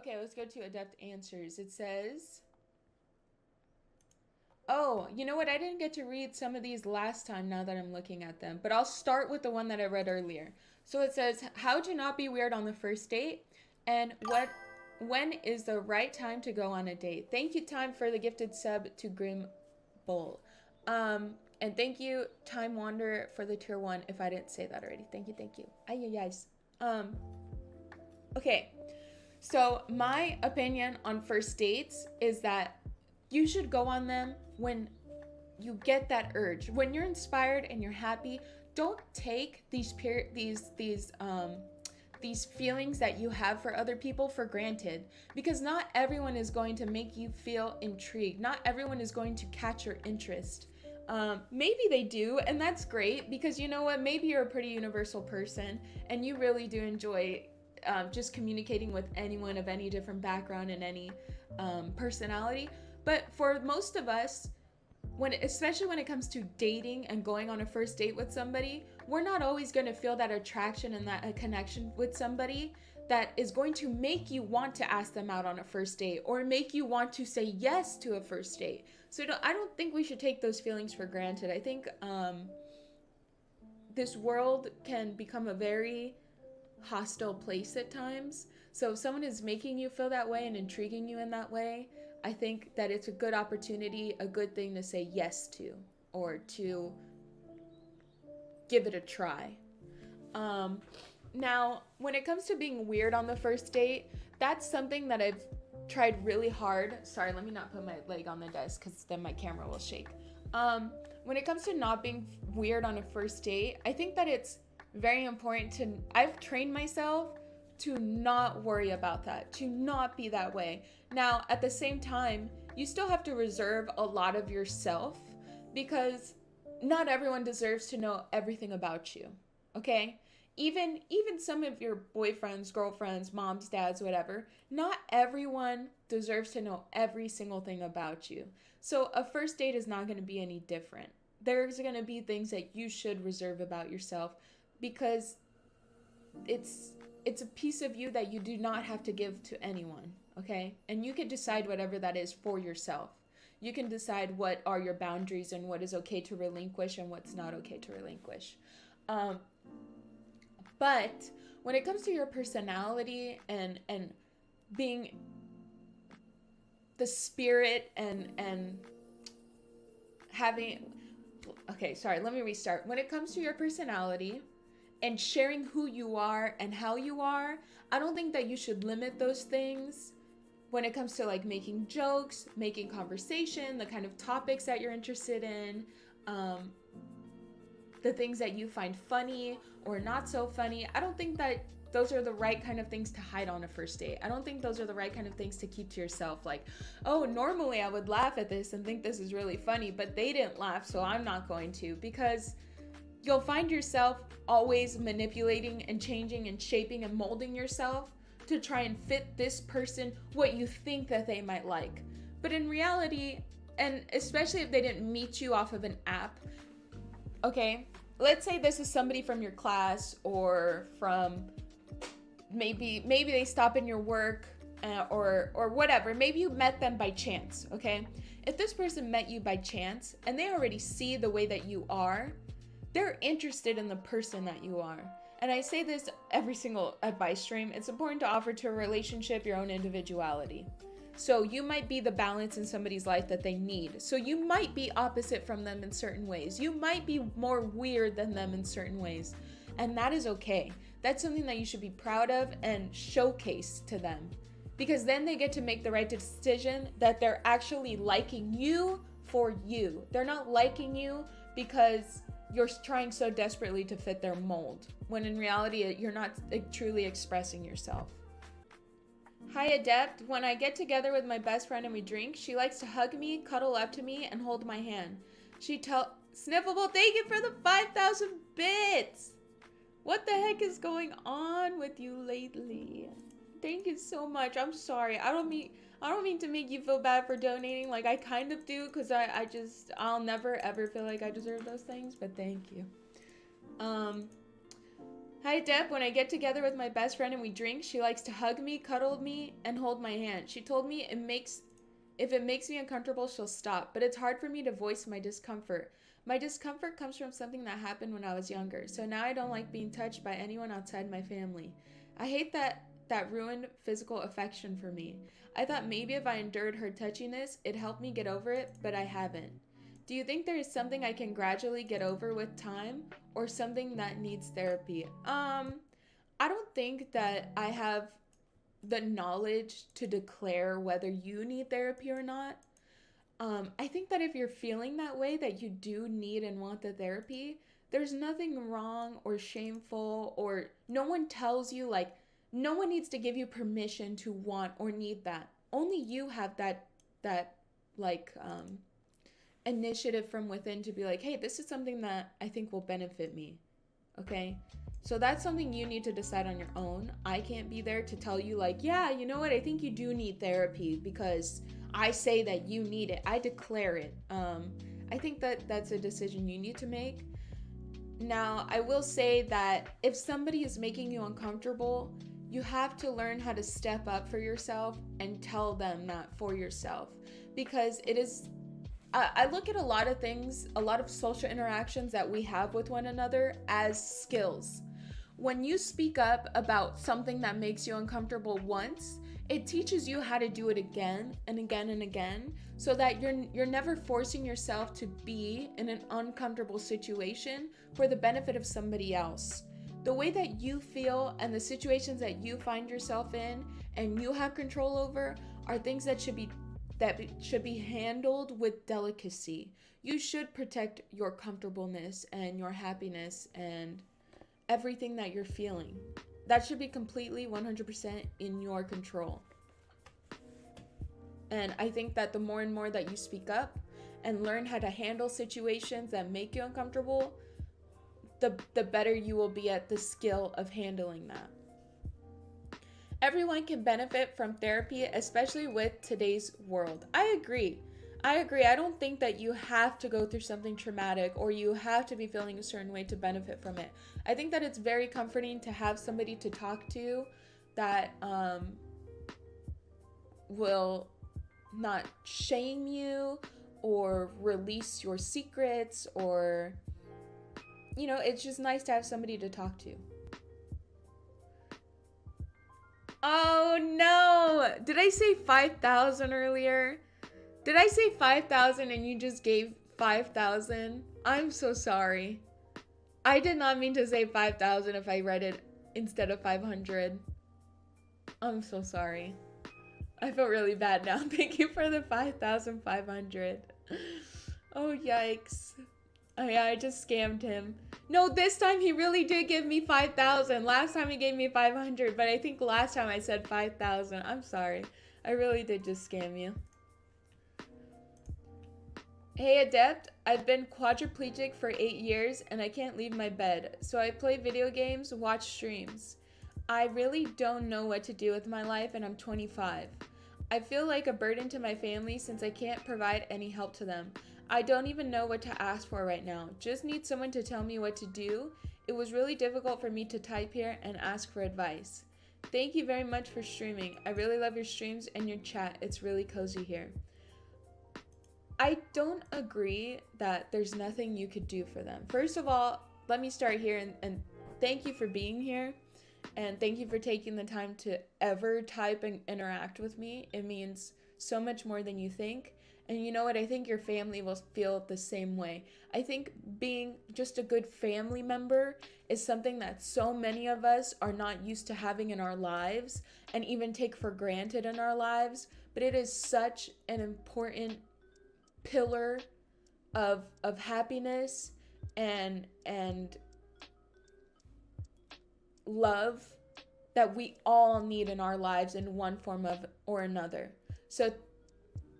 Okay, let's go to Adept Answers. It says, oh, you know what? I didn't get to read some of these last time now that I'm looking at them, but I'll start with the one that I read earlier. So it says, how to not be weird on the first date, and when is the right time to go on a date? Thank you, Time, for the gifted sub to Grim Bull. And thank you, Time Wander, for the tier 1, if I didn't say that already. Thank you, thank you. Ay, guys. Okay. So my opinion on first dates is that you should go on them when you get that urge. When you're inspired and you're happy, don't take these feelings that you have for other people for granted, because not everyone is going to make you feel intrigued. Not everyone is going to catch your interest. Maybe they do, and that's great, because you know what? Maybe you're a pretty universal person and you really do enjoy just communicating with anyone of any different background and any personality. But for most of us, especially when it comes to dating and going on a first date with somebody, we're not always going to feel that attraction and that connection with somebody that is going to make you want to ask them out on a first date or make you want to say yes to a first date. So I don't think we should take those feelings for granted. I think this world can become a very hostile place at times. So if someone is making you feel that way and intriguing you in that way, I think that it's a good opportunity, a good thing to say yes to, or to give it a try. Now, when it comes to being weird on the first date, that's something that I've tried really hard. Sorry, let me not put my leg on the desk because then my camera will shake. When it comes to not being weird on a first date, I think that it's very important I've trained myself to not worry about that, to not be that way. Now, at the same time, you still have to reserve a lot of yourself, because not everyone deserves to know everything about you, okay? Even some of your boyfriends, girlfriends, moms, dads, whatever, not everyone deserves to know every single thing about you. So a first date is not going to be any different. There's going to be things that you should reserve about yourself, because it's a piece of you that you do not have to give to anyone, okay? And you can decide whatever that is for yourself. You can decide what are your boundaries and what is okay to relinquish and what's not okay to relinquish. But when it comes to your personality and being the spirit and having... Okay, sorry, let me restart. When it comes to your personality and sharing who you are and how you are, I don't think that you should limit those things when it comes to like making jokes, making conversation, the kind of topics that you're interested in, the things that you find funny or not so funny. I don't think that those are the right kind of things to hide on a first date. I don't think those are the right kind of things to keep to yourself. Like, oh, normally I would laugh at this and think this is really funny, but they didn't laugh, so I'm not going to, because you'll find yourself always manipulating and changing and shaping and molding yourself to try and fit this person what you think that they might like. But in reality, and especially if they didn't meet you off of an app, okay, let's say this is somebody from your class or from maybe they stop in your work or whatever. Maybe you met them by chance, okay? If this person met you by chance and they already see the way that you are, they're interested in the person that you are. And I say this every single advice stream. It's important to offer to a relationship your own individuality. So you might be the balance in somebody's life that they need. So you might be opposite from them in certain ways. You might be more weird than them in certain ways. And that is okay. That's something that you should be proud of and showcase to them. Because then they get to make the right decision that they're actually liking you for you. They're not liking you because you're trying so desperately to fit their mold, when in reality, you're not truly expressing yourself. Hi, Adept. When I get together with my best friend and we drink, she likes to hug me, cuddle up to me, and hold my hand. Sniffable, thank you for the 5,000 bits! What the heck is going on with you lately? Thank you so much. I'm sorry. I don't mean to make you feel bad for donating. Like, I kind of do, because I'll never ever feel like I deserve those things, but thank you. Hi, Deb. When I get together with my best friend and we drink, she likes to hug me, cuddle me, and hold my hand. She told me if it makes me uncomfortable, she'll stop, but it's hard for me to voice my discomfort. My discomfort comes from something that happened when I was younger, so now I don't like being touched by anyone outside my family. I hate that ruined physical affection for me. I thought maybe if I endured her touchiness, it'd help me get over it, but I haven't. Do you think there is something I can gradually get over with time or something that needs therapy? I don't think that I have the knowledge to declare whether you need therapy or not. I think that if you're feeling that way, that you do need and want the therapy, there's nothing wrong or shameful, or no one tells you, like, no one needs to give you permission to want or need that. Only you have that like initiative from within to be like, hey, this is something that I think will benefit me. Okay? So that's something you need to decide on your own. I can't be there to tell you, like, yeah, you know what, I think you do need therapy because I say that you need it. I declare it. I think that that's a decision you need to make. Now, I will say that if somebody is making you uncomfortable, you have to learn how to step up for yourself and tell them that for yourself. Because it is, I look at a lot of things, a lot of social interactions that we have with one another as skills. When you speak up about something that makes you uncomfortable once, it teaches you how to do it again and again and again, so that you're never forcing yourself to be in an uncomfortable situation for the benefit of somebody else. The way that you feel and the situations that you find yourself in and you have control over are things that should be handled with delicacy. You should protect your comfortableness and your happiness and everything that you're feeling. That should be completely 100% in your control. And I think that the more and more that you speak up and learn how to handle situations that make you uncomfortable, the better you will be at the skill of handling that. Everyone can benefit from therapy, especially with today's world. I agree. I don't think that you have to go through something traumatic or you have to be feeling a certain way to benefit from it. I think that it's very comforting to have somebody to talk to that will not shame you or release your secrets, or, you know, it's just nice to have somebody to talk to. Oh no! Did I say 5,000 earlier? Did I say 5,000 and you just gave 5,000? I'm so sorry. I did not mean to say 5,000 if I read it instead of 500. I'm so sorry. I feel really bad now. Thank you for the 5,500. Oh, yikes. Oh, yeah, I just scammed him. No, this time he really did give me 5,000. Last time he gave me 500, but I think last time I said 5,000. I'm sorry. I really did just scam you. Hey, Adept. I've been quadriplegic for 8 years and I can't leave my bed. So I play video games, watch streams. I really don't know what to do with my life and I'm 25. I feel like a burden to my family since I can't provide any help to them. I don't even know what to ask for right now. Just need someone to tell me what to do. It was really difficult for me to type here and ask for advice. Thank you very much for streaming. I really love your streams and your chat. It's really cozy here. I don't agree that there's nothing you could do for them. First of all, let me start here and thank you for being here. And thank you for taking the time to ever type and interact with me. It means so much more than you think. And you know what? I think your family will feel the same way. I think being just a good family member is something that so many of us are not used to having in our lives and even take for granted in our lives. But it is such an important pillar of happiness and love that we all need in our lives in one form of or another. So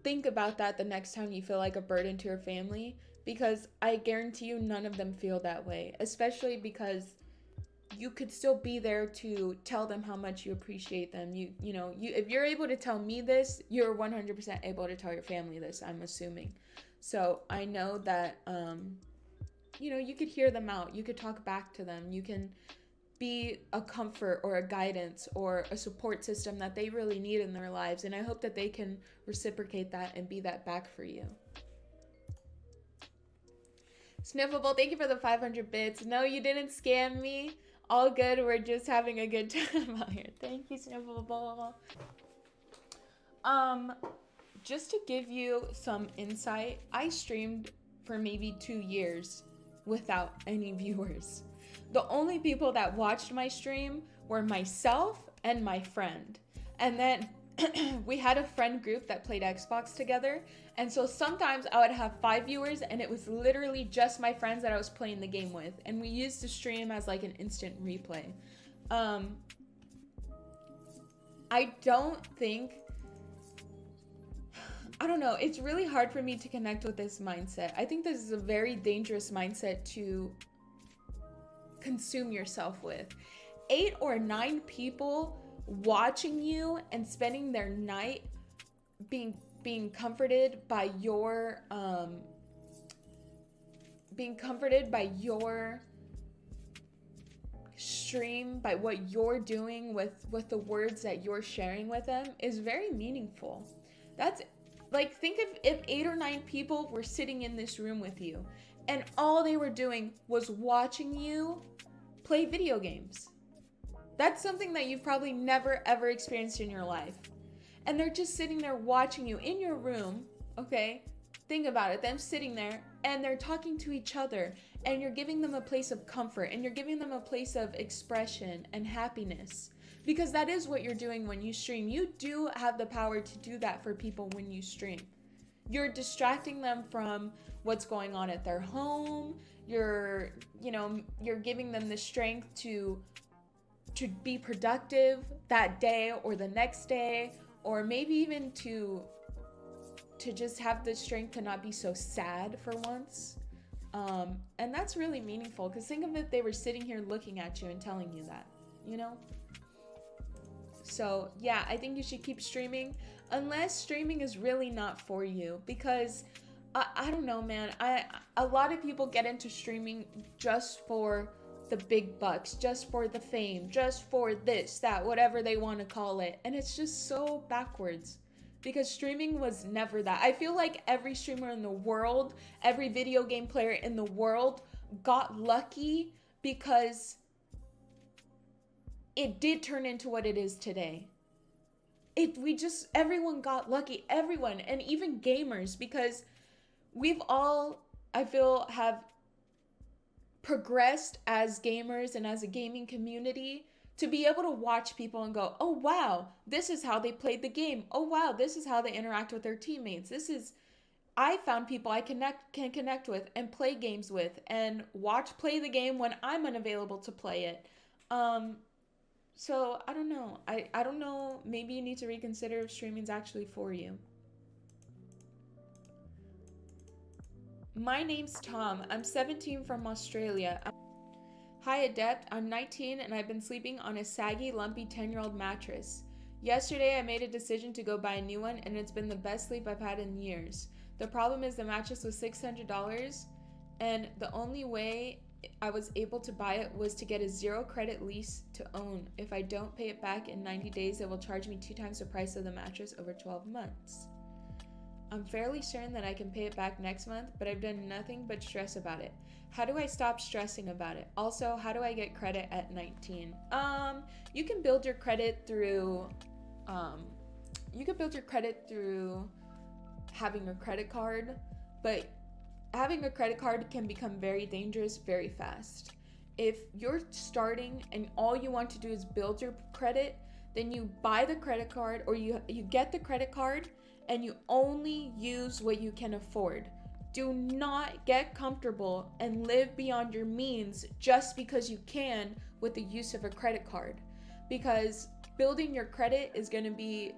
think about that the next time you feel like a burden to your family, because I guarantee you none of them feel that way, especially because you could still be there to tell them how much you appreciate them. You if you're able to tell me this, you're 100% able to tell your family this, I'm assuming. So I know that you could hear them out. You could talk back to them. You can be a comfort or a guidance or a support system that they really need in their lives. And I hope that they can reciprocate that and be that back for you. Sniffable, thank you for the 500 bits. No, you didn't scam me. All good. We're just having a good time out here. Thank you, Sniffable. Just to give you some insight, I streamed for maybe 2 years without any viewers. The only people that watched my stream were myself and my friend. And then we had a friend group that played Xbox together. And so sometimes I would have 5 viewers and it was literally just my friends that I was playing the game with. And we used to stream as like an instant replay. I don't know. It's really hard for me to connect with this mindset. I think this is a very dangerous mindset to consume yourself with. 8 or 9 people watching you and spending their night being comforted by your stream, by what you're doing with the words that you're sharing with them is very meaningful. That's like, think if 8 or 9 people were sitting in this room with you and all they were doing was watching you play video games. That's something that you've probably never ever experienced in your life. And they're just sitting there watching you in your room, okay? Think about it, them sitting there and they're talking to each other and you're giving them a place of comfort and you're giving them a place of expression and happiness. Because that is what you're doing when you stream. You do have the power to do that for people when you stream. You're distracting them from what's going on at their home. You're giving them the strength to be productive that day or the next day, or maybe even to just have the strength to not be so sad for once. And that's really meaningful, because think of if they were sitting here looking at you and telling you that, you know? So yeah, I think you should keep streaming unless streaming is really not for you, because I don't know, man. A lot of people get into streaming just for the big bucks, just for the fame, just for this, that, whatever they want to call it. And it's just so backwards, because streaming was never that. I feel like every streamer in the world, every video game player in the world got lucky because it did turn into what it is today. Everyone got lucky, everyone, and even gamers, because we've all, I feel, have progressed as gamers and as a gaming community to be able to watch people and go, oh wow, this is how they played the game. Oh wow, this is how they interact with their teammates. I found people I can connect with and play games with and play the game when I'm unavailable to play it. So I don't know. I don't know. Maybe you need to reconsider if streaming's actually for you. My name's Tom. I'm 17 from Australia. Hi, Adept. I'm 19 and I've been sleeping on a saggy, lumpy 10-year-old mattress. Yesterday, I made a decision to go buy a new one, and it's been the best sleep I've had in years. The problem is the mattress was $600, and the only way I was able to buy it was to get a 0 credit lease to own. If I don't pay it back in 90 days, they will charge me 2 times the price of the mattress over 12 months. I'm fairly certain that I can pay it back next month, but I've done nothing but stress about it. How do I stop stressing about it? Also, how do I get credit at 19? You can build your credit through having a credit card, but having a credit card can become very dangerous very fast. If you're starting and all you want to do is build your credit, then you buy the credit card, or you get the credit card and you only use what you can afford. Do not get comfortable and live beyond your means just because you can with the use of a credit card, because building your credit is going to be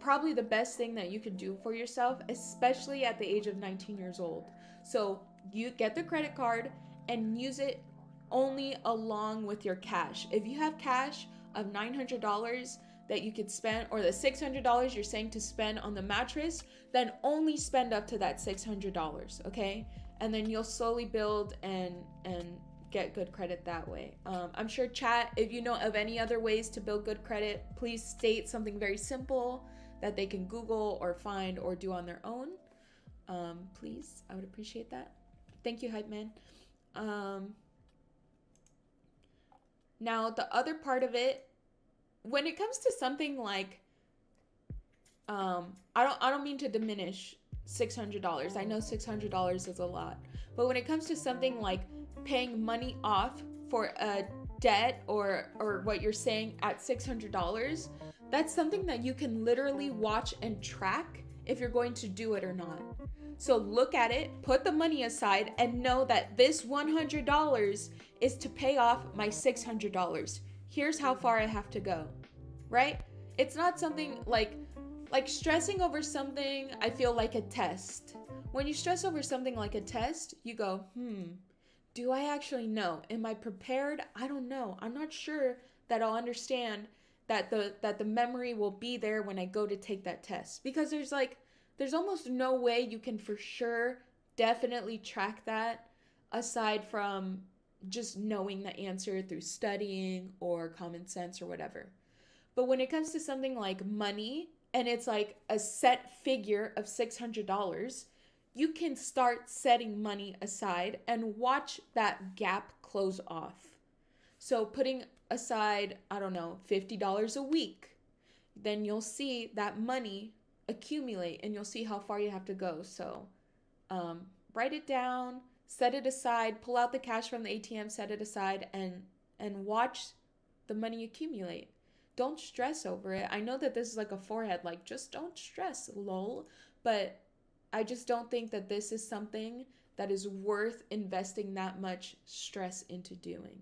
probably the best thing that you can do for yourself, especially at the age of 19 years old. So you get the credit card and use it only along with your cash. If you have cash of $900 that you could spend, or the $600 you're saying to spend on the mattress, then only spend up to that $600, okay? And then you'll slowly build and get good credit that way. I'm sure chat, if you know of any other ways to build good credit, please state something very simple that they can Google or find or do on their own. Please, I would appreciate that. Thank you, Hype Man. Now, the other part of it, when it comes to something like, I don't mean to diminish $600. I know $600 is a lot, but when it comes to something like paying money off for a debt or what you're saying at $600, that's something that you can literally watch and track if you're going to do it or not. So look at it, put the money aside, and know that this $100 is to pay off my $600. Here's how far I have to go, right? It's not something like stressing over something, I feel like a test. When you stress over something like a test, you go, do I actually know? Am I prepared? I don't know. I'm not sure that I'll understand that the memory will be there when I go to take that test. Because there's almost no way you can for sure definitely track that aside from just knowing the answer through studying or common sense or whatever. But when it comes to something like money, and it's like a set figure of $600, you can start setting money aside and watch that gap close off. So putting aside, I don't know, $50 a week, then you'll see that money accumulate and you'll see how far you have to go. So write it down, set it aside, pull out the cash from the ATM, set it aside, and watch the money accumulate. Don't stress over it. I know that this is like a forehead, like just don't stress, lol. But I just don't think that this is something that is worth investing that much stress into doing.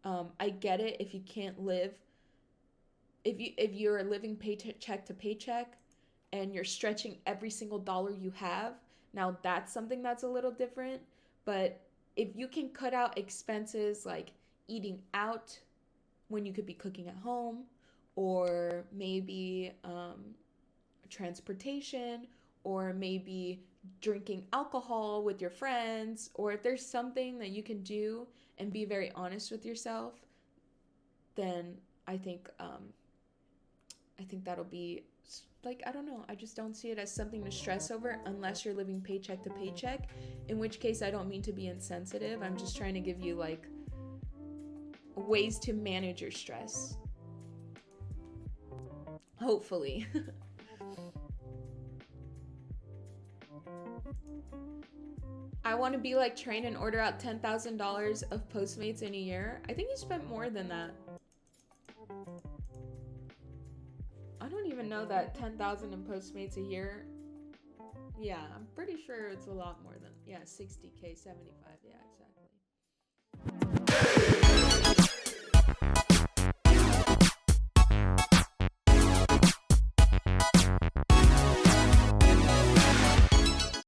I get it if you can't live, if you're living paycheck to paycheck and you're stretching every single dollar you have, now that's something that's a little different. But if you can cut out expenses like eating out when you could be cooking at home, or maybe transportation, or maybe drinking alcohol with your friends, or if there's something that you can do and be very honest with yourself, then I think that'll be like, I don't know, I just don't see it as something to stress over unless you're living paycheck to paycheck, in which case I don't mean to be insensitive. I'm just trying to give you like ways to manage your stress. Hopefully. I want to be like Train and order out $10,000 of Postmates in a year. I think you spent more than that. I don't even know that 10,000 in Postmates a year. Yeah, I'm pretty sure it's a lot more than, yeah, 60K, 75, yeah, exactly.